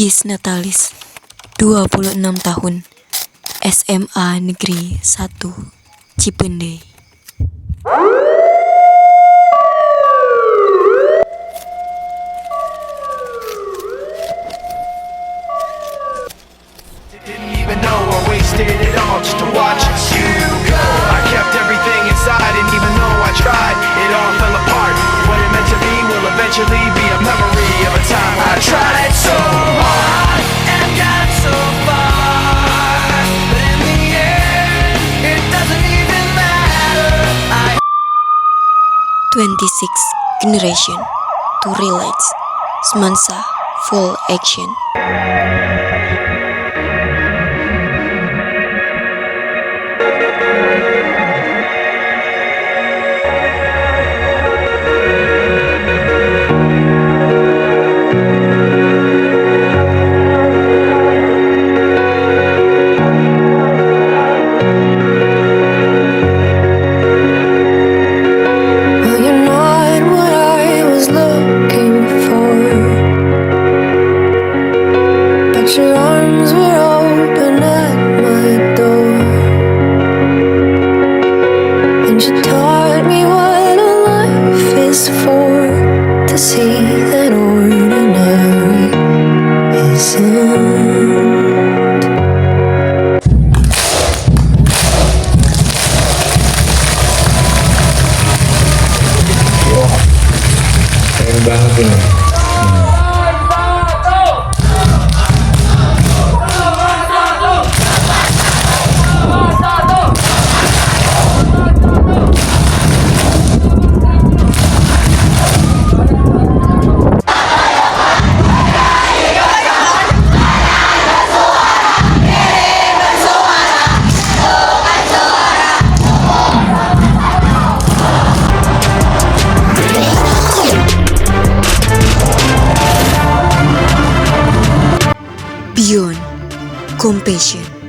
Gis Natalis, 26 tahun, SMA Negeri 1, Cipendei. Didn't even know I wasted it all just to watch you go. I kept everything inside, and even though I tried, it all fell apart. What it meant to be will eventually be a memory of a time I tried so hard and got so far, but in the end, it doesn't even matter. 26 Generation to Relax, Semansa Full Action. Your arms were open at my door, and you taught me what a life is for, to see that ordinary isn't. Keren banget ini. Beyond Compassion.